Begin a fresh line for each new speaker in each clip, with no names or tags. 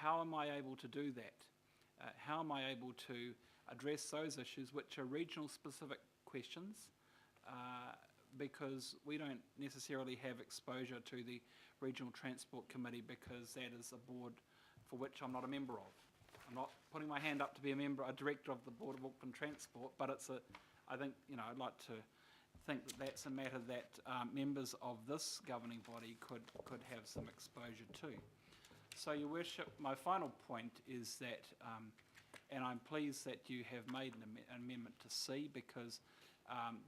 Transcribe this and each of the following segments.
how am I able to do that? How am I able to address those issues which are regional specific questions, because we don't necessarily have exposure to the Regional Transport Committee, because that is a board for which I'm not a member of. I'm not putting my hand up to be a director of the Board of Auckland Transport, but I think, I'd like to think that that's a matter that members of this governing body could have some exposure to. So, Your Worship, my final point is that, and I'm pleased that you have made an amendment to C, because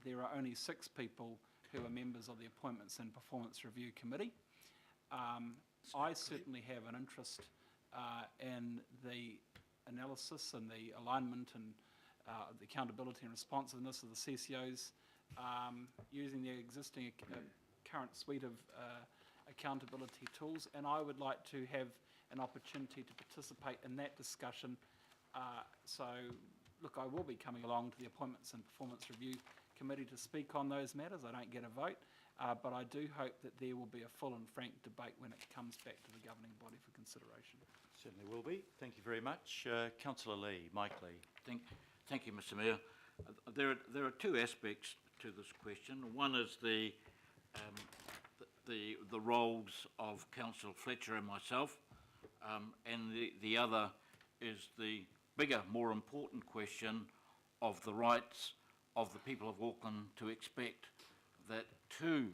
there are only 6 people who are members of the Appointments and Performance Review Committee. I certainly have an interest in the analysis and the alignment and the accountability and responsiveness of the CCOs using the existing current suite of accountability tools, and I would like to have an opportunity to participate in that discussion. So, look, I will be coming along to the Appointments and Performance Review Committee to speak on those matters. I don't get a vote, but I do hope that there will be a full and frank debate when it comes back to the governing body for consideration.
Certainly will be. Thank you very much. Councillor Lee, Mike Lee.
Thank you, Mr Mayor. There are 2 aspects to this question. One is the roles of Councillor Fletcher and myself, and the other is the bigger, more important question of the rights of the people of Auckland to expect that 2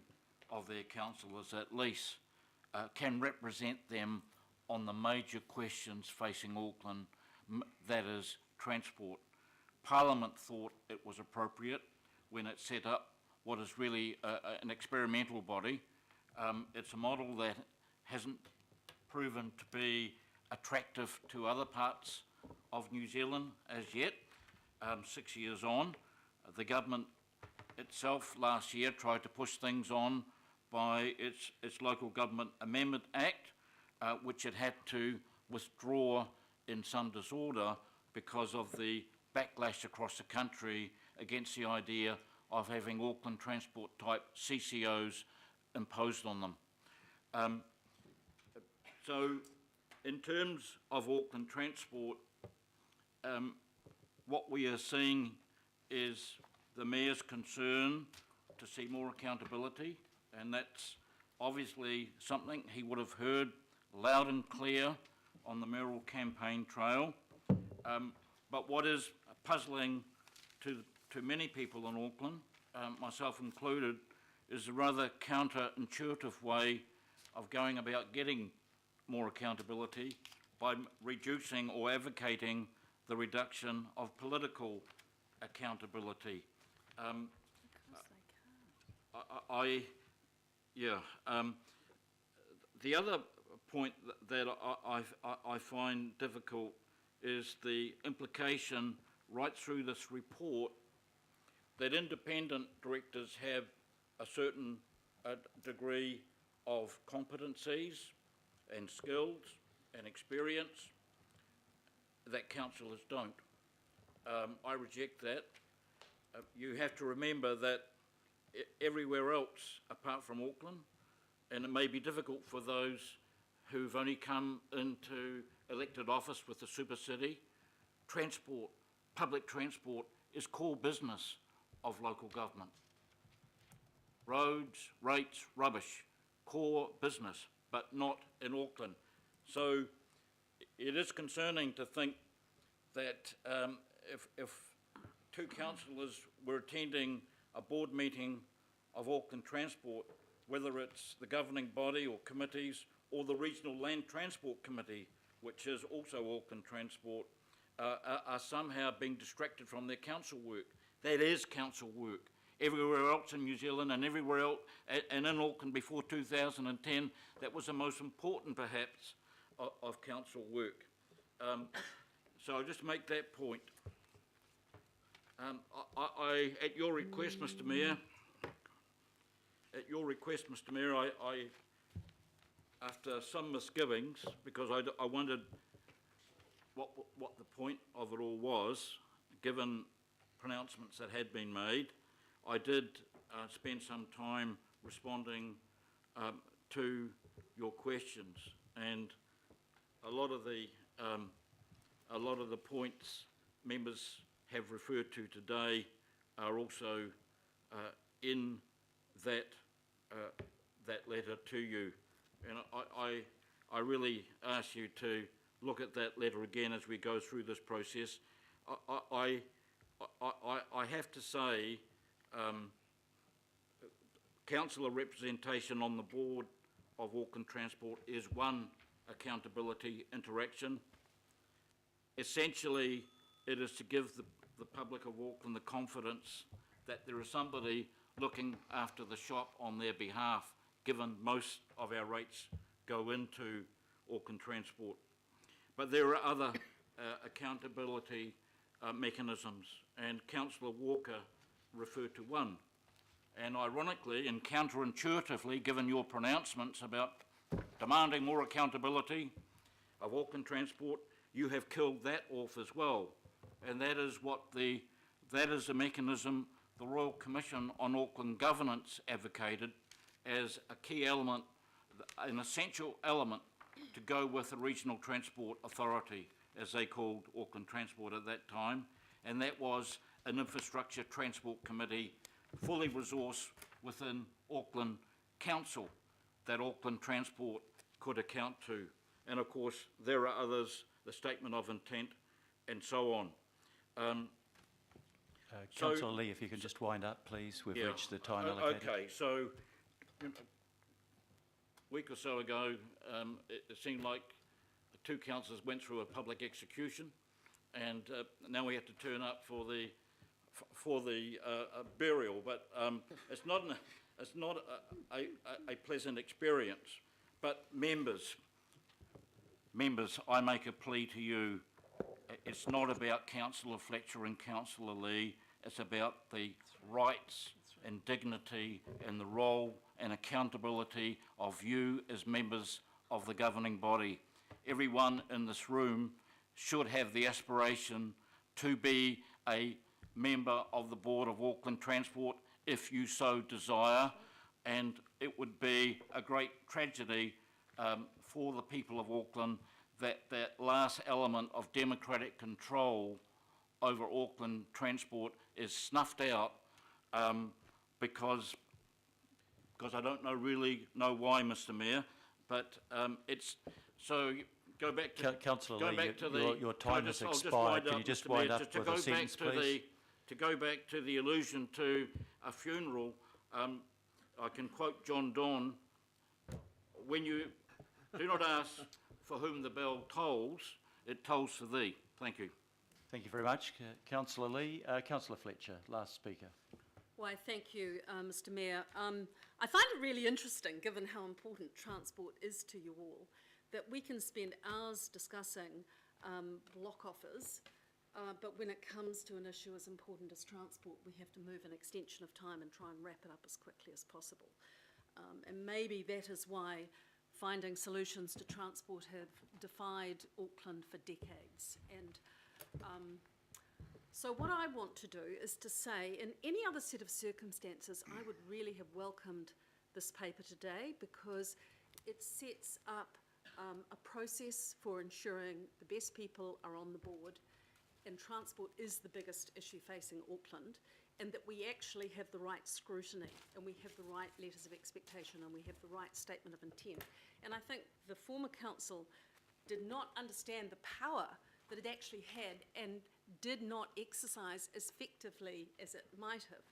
of their councillors at least can represent them on the major questions facing Auckland, that is transport. Parliament thought it was appropriate when it set up what is really an experimental body. It's a model that hasn't proven to be attractive to other parts of New Zealand as yet. 6 years on, the government itself last year tried to push things on by its Local Government Amendment Act, which it had to withdraw in some disorder because of the backlash across the country against the idea of having Auckland Transport type CCOs imposed on them. So in terms of Auckland Transport, what we are seeing is the Mayor's concern to see more accountability, and that's obviously something he would have heard loud and clear on the mayoral campaign trail. But what is puzzling to many people in Auckland, myself included, is a rather counterintuitive way of going about getting more accountability by reducing or advocating the reduction of political accountability. The other point that I find difficult is the implication right through this report that independent directors have a certain degree of competencies and skills and experience that councillors don't. I reject that. You have to remember that everywhere else apart from Auckland, and it may be difficult for those who've only come into elected office with the super city, transport, public transport is core business of local government. Roads, rates, rubbish, core business, but not in Auckland. So it is concerning to think that if 2 councillors were attending a board meeting of Auckland Transport, whether it's the governing body or committees or the Regional Land Transport Committee, which is also Auckland Transport, are somehow being distracted from their council work. That is council work. Everywhere else in New Zealand and everywhere else, and in Auckland before 2010, that was the most important, perhaps, of council work. So I'll just make that point. At your request, Mr Mayor, I after some misgivings, because I wondered what the point of it all was, given pronouncements that had been made, I did spend some time responding to your questions, and a lot of the points members have referred to today are also in that letter to you. And I really ask you to look at that letter again as we go through this process. I have to say, councillor representation on the board of Auckland Transport is one accountability interaction. Essentially, it is to give the public of Auckland the confidence that there is somebody looking after the shop on their behalf, given most of our rates go into Auckland Transport. But there are other accountability mechanisms, and Councillor Walker referred to one. And ironically and counterintuitively, given your pronouncements about demanding more accountability of Auckland Transport, you have killed that off as well. And that is a mechanism the Royal Commission on Auckland Governance advocated as a key element, an essential element to go with the Regional Transport Authority, as they called Auckland Transport at that time, and that was an Infrastructure Transport Committee fully resourced within Auckland Council that Auckland Transport could account to. And of course, there are others, the Statement of Intent, and so on.
Councillor Lee, if you could just wind up, please. We've reached the time allocated.
Okay, so a week or so ago, it seemed like the two councillors went through a public execution, and now we have to turn up for the burial. But it's not a pleasant experience. But members, I make a plea to you. It's not about Councillor Fletcher and Councillor Lee. It's about the rights and dignity and the role and accountability of you as members of the governing body. Everyone in this room should have the aspiration to be a member of the Board of Auckland Transport if you so desire, and it would be a great tragedy for the people of Auckland that last element of democratic control over Auckland Transport is snuffed out because I don't really know why, Mr. Mayor, but it's so. Go back to
Councillor Lee, your time has expired. Can you just wind up with a sentence, please?
To go back to the allusion to a funeral, I can quote John Donne: "When you do not ask for whom the bell tolls, it tolls for thee." Thank you.
Thank you very much, Councillor Lee. Councillor Fletcher, last speaker.
Why, thank you, Mr. Mayor. I find it really interesting, given how important transport is to you all, that we can spend hours discussing block offers, but when it comes to an issue as important as transport, we have to move an extension of time and try and wrap it up as quickly as possible. And maybe that is why finding solutions to transport have defied Auckland for decades. And so what I want to do is to say, in any other set of circumstances, I would really have welcomed this paper today, because it sets up a process for ensuring the best people are on the board, and transport is the biggest issue facing Auckland, and that we actually have the right scrutiny, and we have the right letters of expectation, and we have the right statement of intent. And I think the former council did not understand the power that it actually had, and did not exercise as effectively as it might have.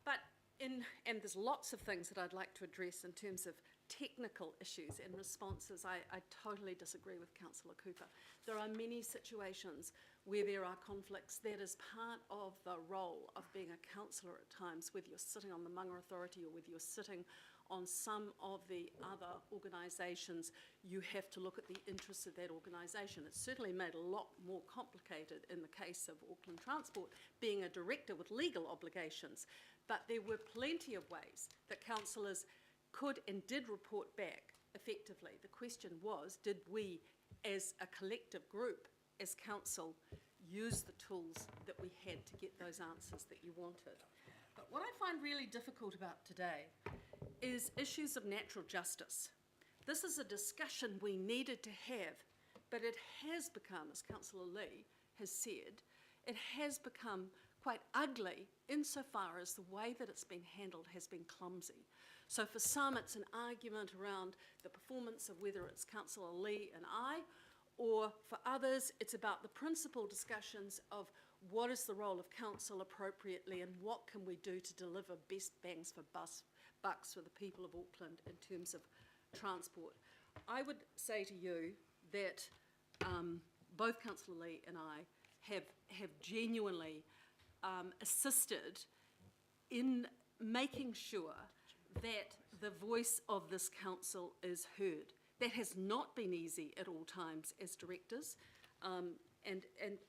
But and there's lots of things that I'd like to address in terms of technical issues and responses. I totally disagree with Councillor Cooper. There are many situations where there are conflicts. That is part of the role of being a councillor at times, whether you're sitting on the Manga Authority or whether you're sitting on some of the other organisations. You have to look at the interests of that organisation. It's certainly made a lot more complicated in the case of Auckland Transport, being a director with legal obligations. But there were plenty of ways that councillors could and did report back effectively. The question was, did we as a collective group, as council, use the tools that we had to get those answers that you wanted? But what I find really difficult about today is issues of natural justice. This is a discussion we needed to have but it has become, as Councillor Lee has said, it has become quite ugly insofar as the way that it's been handled has been clumsy. So for some, it's an argument around the performance of whether it's Councillor Lee and I, or for others, it's about the principal discussions of what is the role of council appropriately and what can we do to deliver best bangs for bucks for the people of Auckland in terms of transport. I would say to you that both Councillor Lee and I have genuinely assisted in making sure that the voice of this council is heard. That has not been easy at all times as directors, and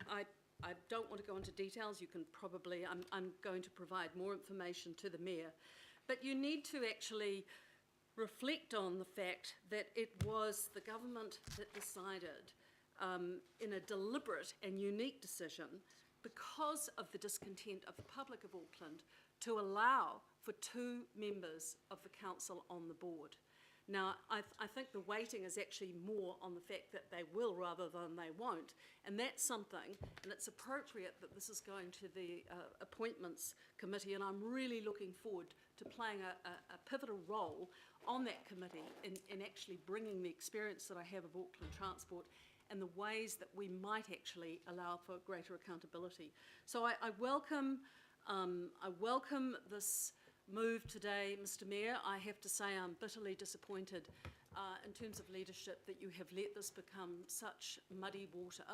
I don't want to go into details. You can probably, I'm going to provide more information to the Mayor, but you need to actually reflect on the fact that it was the government that decided in a deliberate and unique decision, because of the discontent of the public of Auckland, to allow for 2 members of the council on the board. Now, I think the weighting is actually more on the fact that they will rather than they won't, and that's something, and it's appropriate that this is going to the Appointments Committee, and I'm really looking forward to playing a pivotal role on that committee in actually bringing the experience that I have of Auckland Transport and the ways that we might actually allow for greater accountability. So I welcome this move today, Mr. Mayor. I have to say I'm bitterly disappointed in terms of leadership that you have let this become such muddy water,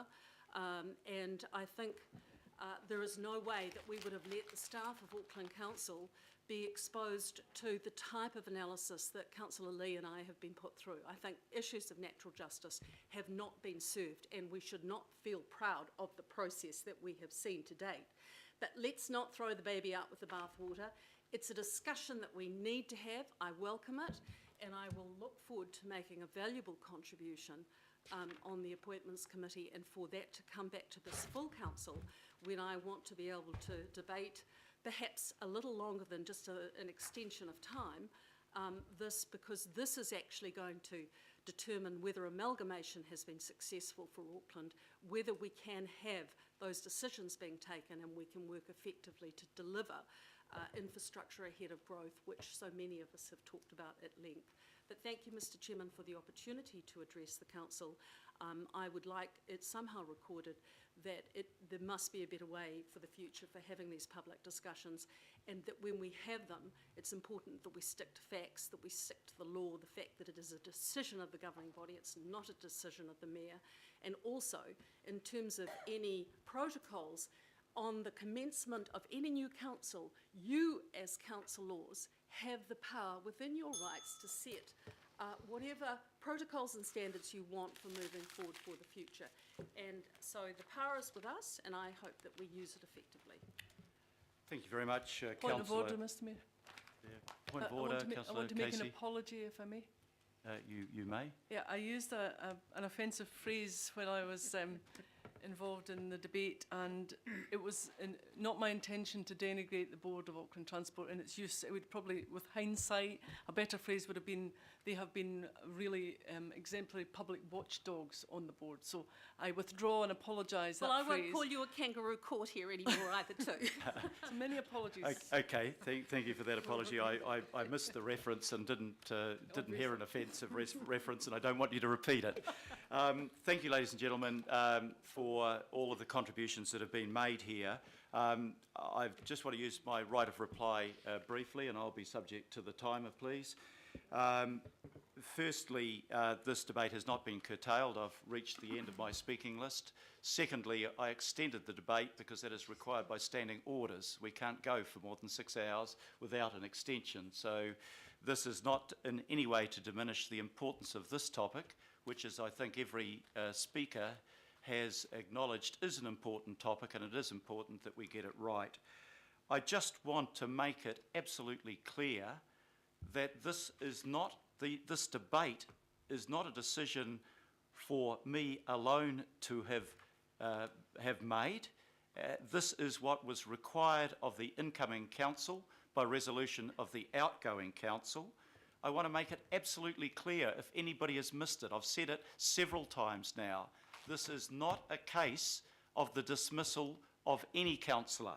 and I think there is no way that we would have let the staff of Auckland Council be exposed to the type of analysis that Councillor Lee and I have been put through. I think issues of natural justice have not been served, and we should not feel proud of the process that we have seen to date. But let's not throw the baby out with the bathwater. It's a discussion that we need to have. I welcome it, and I will look forward to making a valuable contribution on the Appointments Committee, and for that to come back to this full council when I want to be able to debate perhaps a little longer than just an extension of time, because this is actually going to determine whether amalgamation has been successful for Auckland, whether we can have those decisions being taken and we can work effectively to deliver infrastructure ahead of growth, which so many of us have talked about at length. But thank you, Mr. Chairman, for the opportunity to address the council. I would like it somehow recorded that there must be a better way for the future for having these public discussions, and that when we have them, it's important that we stick to facts, that we stick to the law, the fact that it is a decision of the governing body, it's not a decision of the Mayor. And also, in terms of any protocols, on the commencement of any new council, you as councillors have the power within your rights to set whatever protocols and standards you want for moving forward for the future. And so the power is with us, and I hope that we use it effectively.
Thank you very much,
Point of
Councillor.
order, Mr. Mayor.
Yeah. Point of order, Councillor
I want to make an
Casey.
apology, if I may.
You may.
Yeah, I used an offensive phrase when I was involved in the debate, and it was not my intention to denigrate the Board of Auckland Transport and its use. It would probably, with hindsight, a better phrase would have been, they have been really exemplary public watchdogs on the board. So I withdraw and apologise that
Well, I
phrase.
won't call you a kangaroo court here anymore either too.
So many apologies.
Okay, thank you for that apology. I missed the reference and didn't hear an offensive reference, and I don't want you to repeat it. Thank you, ladies and gentlemen, for all of the contributions that have been made here. I just want to use my right of reply briefly, and I'll be subject to the timer, please. Firstly, this debate has not been curtailed. I've reached the end of my speaking list. Secondly, I extended the debate because that is required by standing orders. We can't go for more than 6 hours without an extension. So this is not in any way to diminish the importance of this topic, which is, I think, every speaker has acknowledged is an important topic, and it is important that we get it right. I just want to make it absolutely clear that this is not this debate is not a decision for me alone to have made. This is what was required of the incoming council by resolution of the outgoing council. I want to make it absolutely clear if anybody has missed it. I've said it several times now. This is not a case of the dismissal of any councillor.